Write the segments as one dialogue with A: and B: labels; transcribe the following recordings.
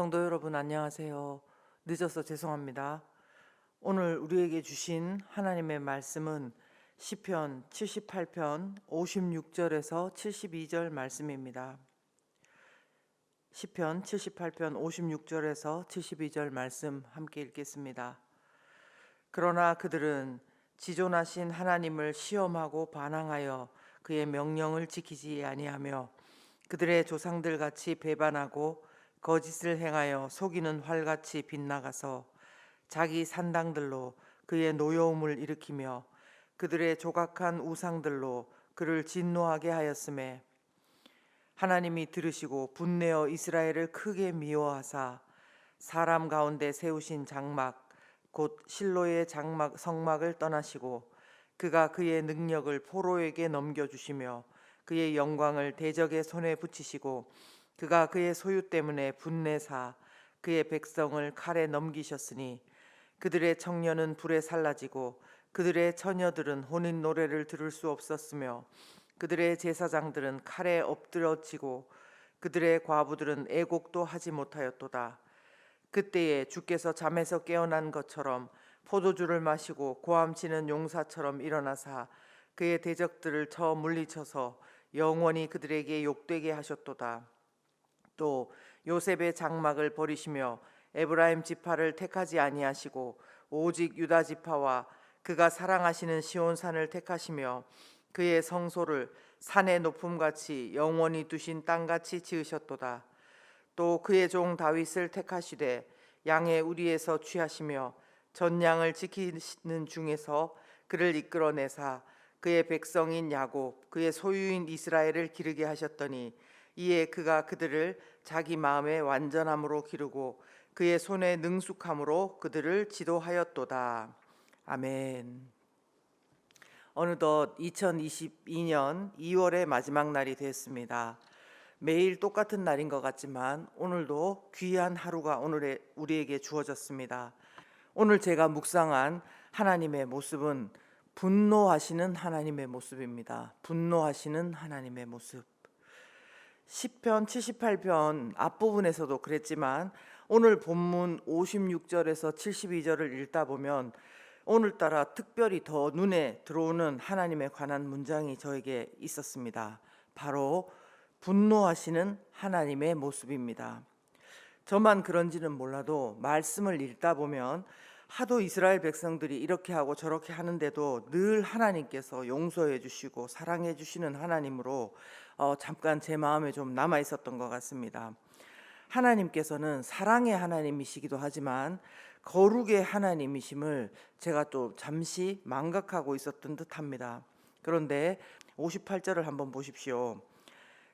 A: 성도 여러분 안녕하세요. 늦어서 죄송합니다. 오늘 우리에게 주신 하나님의 말씀은 시편 78편 56절에서 72절 말씀입니다. 시편 78편 56절에서 72절 말씀 함께 읽겠습니다. 그러나 그들은 지존하신 하나님을 시험하고 반항하여 그의 명령을 지키지 아니하며 그들의 조상들 같이 배반하고 거짓을 행하여 속이는 활같이 빗나가서 자기 산당들로 그의 노여움을 일으키며 그들의 조각한 우상들로 그를 진노하게 하였음에 하나님이 들으시고 분내어 이스라엘을 크게 미워하사 사람 가운데 세우신 장막 곧 실로의 장막 성막을 떠나시고 그가 그의 능력을 포로에게 넘겨주시며 그의 영광을 대적의 손에 붙이시고 그가 그의 소유 때문에 분내사 그의 백성을 칼에 넘기셨으니 그들의 청년은 불에 살라지고 그들의 처녀들은 혼인 노래를 들을 수 없었으며 그들의 제사장들은 칼에 엎드러지고 그들의 과부들은 애곡도 하지 못하였도다. 그때에 주께서 잠에서 깨어난 것처럼 포도주를 마시고 고함치는 용사처럼 일어나사 그의 대적들을 쳐 물리쳐서 영원히 그들에게 욕되게 하셨도다. 또 요셉의 장막을 버리시며 에브라임 지파를 택하지 아니하시고 오직 유다 지파와 그가 사랑하시는 시온산을 택하시며 그의 성소를 산의 높음같이 영원히 두신 땅같이 지으셨도다. 또 그의 종 다윗을 택하시되 양의 우리에서 취하시며 전양을 지키는 중에서 그를 이끌어내사 그의 백성인 야곱 그의 소유인 이스라엘을 기르게 하셨더니 이에 그가 그들을 자기 마음의 완전함으로 기르고 그의 손의 능숙함으로 그들을 지도하였도다. 아멘. 어느덧 2022년 2월의 마지막 날이 됐습니다. 매일 똑같은 날인 것 같지만 오늘도 귀한 하루가 우리에게 주어졌습니다. 오늘 제가 묵상한 하나님의 모습은 분노하시는 하나님의 모습입니다. 분노하시는 하나님의 모습. 시편 78편 앞부분에서도 그랬지만 오늘 본문 56절에서 72절을 읽다 보면 오늘따라 특별히 더 눈에 들어오는 하나님에 관한 문장이 저에게 있었습니다. 바로 분노하시는 하나님의 모습입니다. 저만 그런지는 몰라도 말씀을 읽다 보면 하도 이스라엘 백성들이 이렇게 하고 저렇게 하는데도 늘 하나님께서 용서해 주시고 사랑해 주시는 하나님으로 잠깐 제 마음에 좀 남아 있었던 것 같습니다. 하나님께서는 사랑의 하나님이시기도 하지만 거룩의 하나님이심을 제가 또 잠시 망각하고 있었던 듯합니다. 그런데 58절을 한번 보십시오.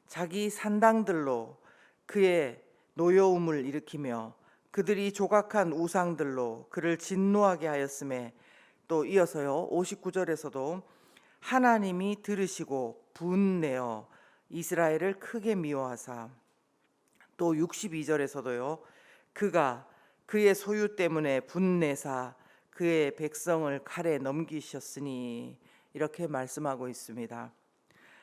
A: 자기 산당들로 그의 노여움을 일으키며 그들이 조각한 우상들로 그를 진노하게 하였음에 또 이어서요 59절에서도 하나님이 들으시고 분내어 이스라엘을 크게 미워하사 또 62절에서도요 그가 그의 소유 때문에 분내사 그의 백성을 칼에 넘기셨으니 이렇게 말씀하고 있습니다.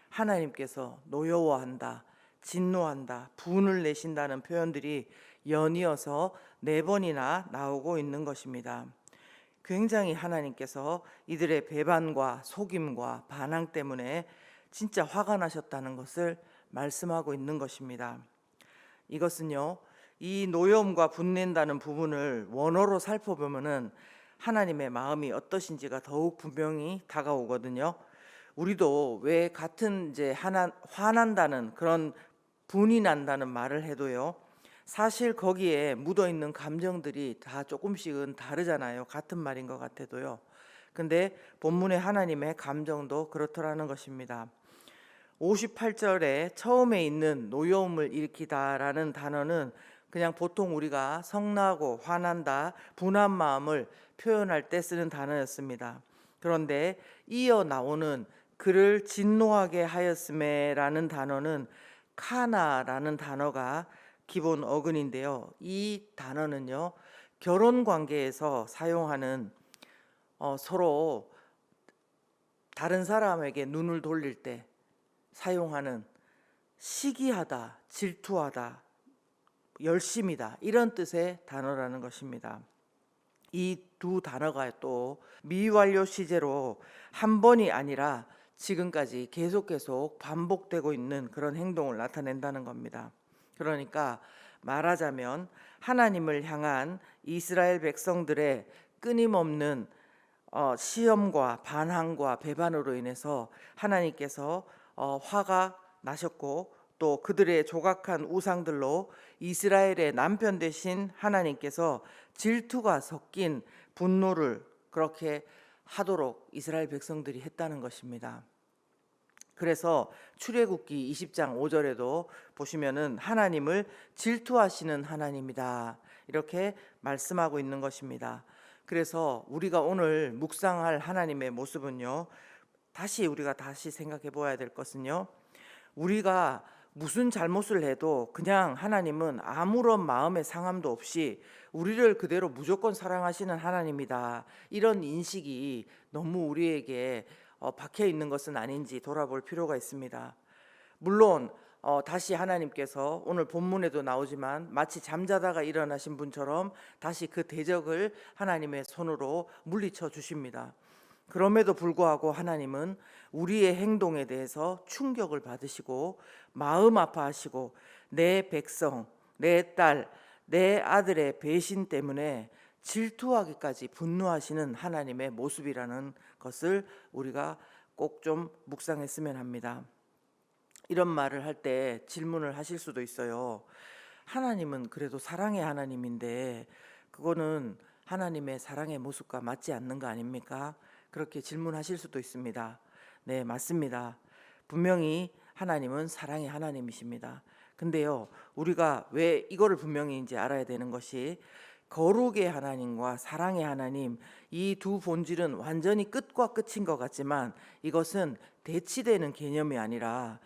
A: 하나님께서 노여워한다, 진노한다, 분을 내신다는 표현들이 연이어서 4번이나 나오고 있는 것입니다. 굉장히 하나님께서 이들의 배반과 속임과 반항 때문에 진짜 화가 나셨다는 것을 말씀하고 있는 것입니다. 이것은요, 이 노여움과 분낸다는 부분을 원어로 살펴보면은 하나님의 마음이 어떠신지가 더욱 분명히 다가오거든요. 우리도 왜 같은 이제 화난다는 그런 분이 난다는 말을 해도요. 사실 거기에 묻어 있는 감정들이 다 조금씩은 다르잖아요. 같은 말인 것 같아도요. 근데 본문의 하나님의 감정도 그렇더라는 것입니다. 58절에 처음에 있는 노여움을 일으키다라는 단어는 그냥 보통 우리가 성나고 화난다, 분한 마음을 표현할 때 쓰는 단어였습니다. 그런데 이어 나오는 그를 진노하게 하였음에라는 단어는 카나라는 단어가 기본 어근인데요. 이 단어는요, 결혼 관계에서 사용하는 서로 다른 사람에게 눈을 돌릴 때 사용하는 시기하다, 질투하다, 열심이다, 이런 뜻의 단어라는 것입니다. 이 두 단어가 또 미완료 시제로 한 번이 아니라 지금까지 계속 반복되고 있는 그런 행동을 나타낸다는 겁니다. 그러니까 말하자면 하나님을 향한 이스라엘 백성들의 끊임없는 시험과 반항과 배반으로 인해서 하나님께서 화가 나셨고, 또 그들의 조각한 우상들로 이스라엘의 남편 되신 하나님께서 질투가 섞인 분노를 그렇게 하도록 이스라엘 백성들이 했다는 것입니다. 그래서 출애굽기 20장 5절에도 보시면은 하나님을 질투하시는 하나님이다, 이렇게 말씀하고 있는 것입니다. 그래서 우리가 오늘 묵상할 하나님의 모습은요, 우리가 다시 생각해 보아야 될 것은요, 우리가 무슨 잘못을 해도 그냥 하나님은 아무런 마음의 상함도 없이 우리를 그대로 무조건 사랑하시는 하나님이다, 이런 인식이 너무 우리에게 박혀 있는 것은 아닌지 돌아볼 필요가 있습니다. 물론 다시 하나님께서 오늘 본문에도 나오지만 마치 잠자다가 일어나신 분처럼 다시 그 대적을 하나님의 손으로 물리쳐 주십니다. 그럼에도 불구하고 하나님은 우리의 행동에 대해서 충격을 받으시고 마음 아파하시고 내 백성, 내 딸, 내 아들의 배신 때문에 질투하기까지 분노하시는 하나님의 모습이라는 것을 우리가 꼭 좀 묵상했으면 합니다. 이런 말을 할 때 질문을 하실 수도 있어요. 하나님은 그래도 사랑의 하나님인데 그거는 하나님의 사랑의 모습과 맞지 않는 거 아닙니까? 그렇게 질문하실 수도 있습니다. 네, 맞습니다. 분명히 하나님은 사랑의 하나님이십니다. 근데요, 우리가 왜 이거를 분명히 이제 알아야 되는 것이, 거룩의 하나님과 사랑의 하나님, 이 두 본질은 완전히 끝과 끝인 것 같지만 이것은 대치되는 개념이 아니라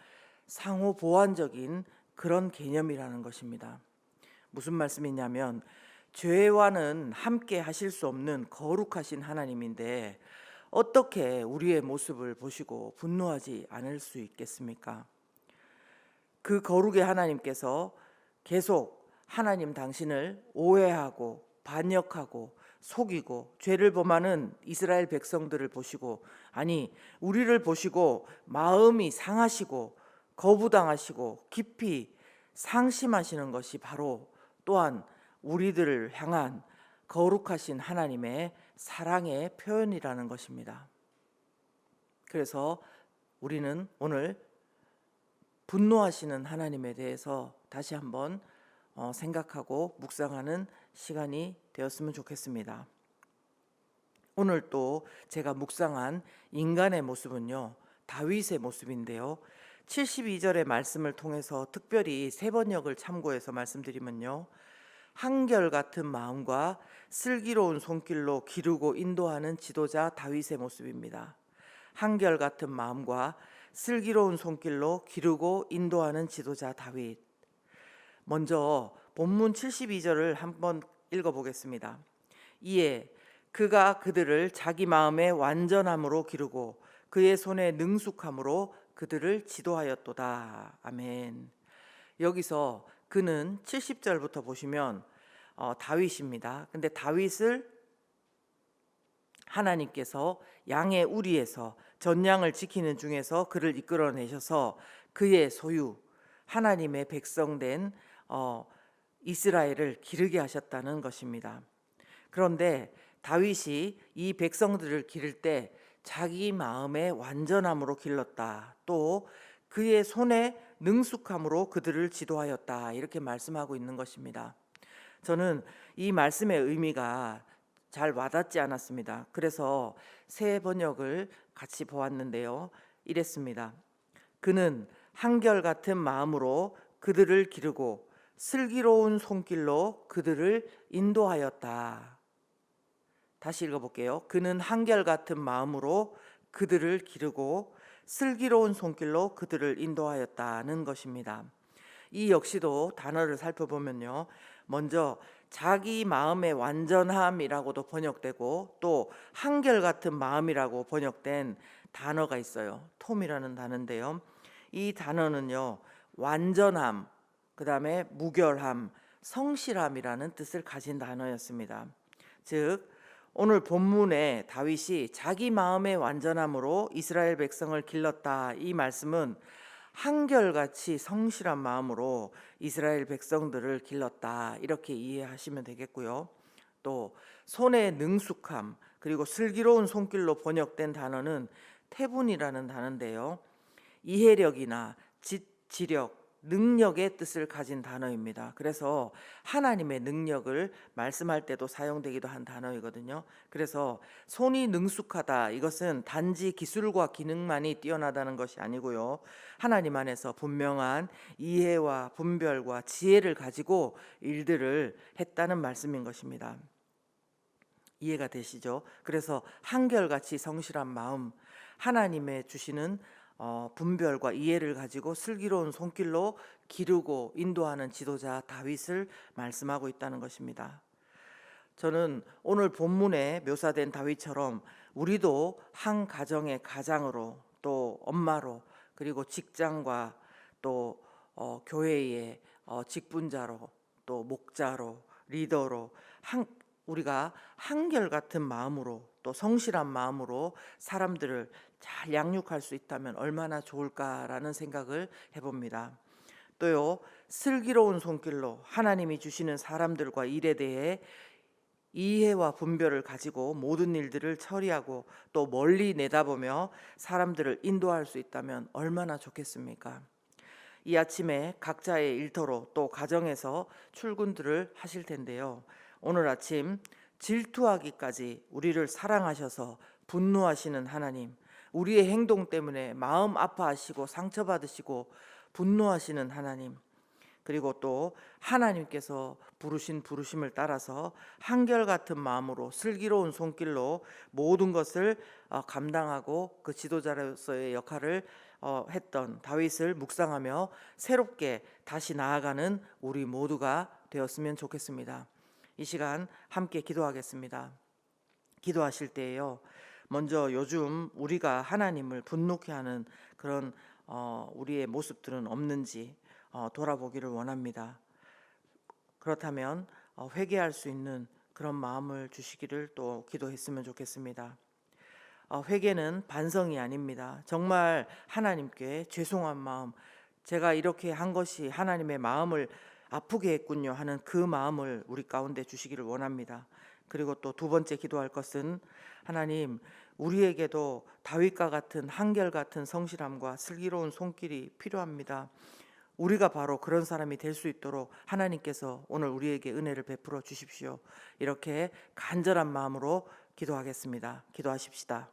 A: 상호 보완적인 그런 개념이라는 것입니다. 무슨 말씀이냐면, 죄와는 함께 하실 수 없는 거룩하신 하나님인데 어떻게 우리의 모습을 보시고 분노하지 않을 수 있겠습니까? 그 거룩의 하나님께서 계속 하나님 당신을 오해하고 반역하고 속이고 죄를 범하는 이스라엘 백성들을 보시고, 아니 우리를 보시고 마음이 상하시고 거부당하시고 깊이 상심하시는 것이 바로 또한 우리들을 향한 거룩하신 하나님의 사랑의 표현이라는 것입니다. 그래서 우리는 오늘 분노하시는 하나님에 대해서 다시 한번 생각하고 묵상하는 시간이 되었으면 좋겠습니다. 오늘 또 제가 묵상한 인간의 모습은요, 다윗의 모습인데요, 72절의 말씀을 통해서 특별히 세 번역을 참고해서 말씀드리면요, 한결같은 마음과 슬기로운 손길로 기르고 인도하는 지도자 다윗의 모습입니다. 한결같은 마음과 슬기로운 손길로 기르고 인도하는 지도자 다윗. 먼저 본문 72절을 한번 읽어보겠습니다. 이에 그가 그들을 자기 마음의 완전함으로 기르고 그의 손의 능숙함으로 그들을 지도하였도다. 아멘. 여기서 그는 70절부터 보시면 다윗입니다. 근데 다윗을 하나님께서 양의 우리에서 전양을 지키는 중에서 그를 이끌어내셔서 그의 소유 하나님의 백성된 이스라엘을 기르게 하셨다는 것입니다. 그런데 다윗이 이 백성들을 기를 때 자기 마음의 완전함으로 길렀다, 또 그의 손의 능숙함으로 그들을 지도하였다, 이렇게 말씀하고 있는 것입니다. 저는 이 말씀의 의미가 잘 와닿지 않았습니다. 그래서 새 번역을 같이 보았는데요, 이랬습니다. 그는 한결같은 마음으로 그들을 기르고 슬기로운 손길로 그들을 인도하였다. 다시 읽어볼게요. 그는 한결같은 마음으로 그들을 기르고 슬기로운 손길로 그들을 인도하였다는 것입니다. 이 역시도 단어를 살펴보면요, 먼저 자기 마음의 완전함이라고도 번역되고 또 한결같은 마음이라고 번역된 단어가 있어요. 톰이라는 단어인데요, 이 단어는요, 완전함, 그 다음에 무결함, 성실함이라는 뜻을 가진 단어였습니다. 즉 오늘 본문에 다윗이 자기 마음의 완전함으로 이스라엘 백성을 길렀다, 이 말씀은 한결같이 성실한 마음으로 이스라엘 백성들을 길렀다, 이렇게 이해하시면 되겠고요. 또 손의 능숙함 그리고 슬기로운 손길로 번역된 단어는 태분이라는 단어인데요. 이해력이나 지력, 능력의 뜻을 가진 단어입니다. 그래서 하나님의 능력을 말씀할 때도 사용되기도 한 단어이거든요. 그래서 손이 능숙하다, 이것은 단지 기술과 기능만이 뛰어나다는 것이 아니고요. 하나님 안에서 분명한 이해와 분별과 지혜를 가지고 일들을 했다는 말씀인 것입니다. 이해가 되시죠? 그래서 한결같이 성실한 마음, 하나님의 주시는 분별과 이해를 가지고 슬기로운 손길로 기르고 인도하는 지도자 다윗을 말씀하고 있다는 것입니다. 저는 오늘 본문에 묘사된 다윗처럼 우리도 한 가정의 가장으로, 또 엄마로, 그리고 직장과 또 교회의 직분자로, 또 목자로, 리더로 우리가 한결같은 마음으로, 또 성실한 마음으로 사람들을 잘 양육할 수 있다면 얼마나 좋을까라는 생각을 해봅니다. 또요, 슬기로운 손길로 하나님이 주시는 사람들과 일에 대해 이해와 분별을 가지고 모든 일들을 처리하고 또 멀리 내다보며 사람들을 인도할 수 있다면 얼마나 좋겠습니까? 이 아침에 각자의 일터로 또 가정에서 출근들을 하실 텐데요. 오늘 아침 질투하기까지 우리를 사랑하셔서 분노하시는 하나님, 우리의 행동 때문에 마음 아파하시고 상처받으시고 분노하시는 하나님, 그리고 또 하나님께서 부르신 부르심을 따라서 한결같은 마음으로 슬기로운 손길로 모든 것을 감당하고 그 지도자로서의 역할을 했던 다윗을 묵상하며 새롭게 다시 나아가는 우리 모두가 되었으면 좋겠습니다. 이 시간 함께 기도하겠습니다. 기도하실 때에요, 먼저 요즘 우리가 하나님을 분노케 하는 그런 우리의 모습들은 없는지 돌아보기를 원합니다. 그렇다면 회개할 수 있는 그런 마음을 주시기를 또 기도했으면 좋겠습니다. 회개는 반성이 아닙니다. 정말 하나님께 죄송한 마음, 제가 이렇게 한 것이 하나님의 마음을 아프게 했군요 하는 그 마음을 우리 가운데 주시기를 원합니다. 그리고 또 두 번째 기도할 것은, 하나님, 우리에게도 다윗과 같은 한결같은 성실함과 슬기로운 손길이 필요합니다. 우리가 바로 그런 사람이 될 수 있도록 하나님께서 오늘 우리에게 은혜를 베풀어 주십시오. 이렇게 간절한 마음으로 기도하겠습니다. 기도하십시다.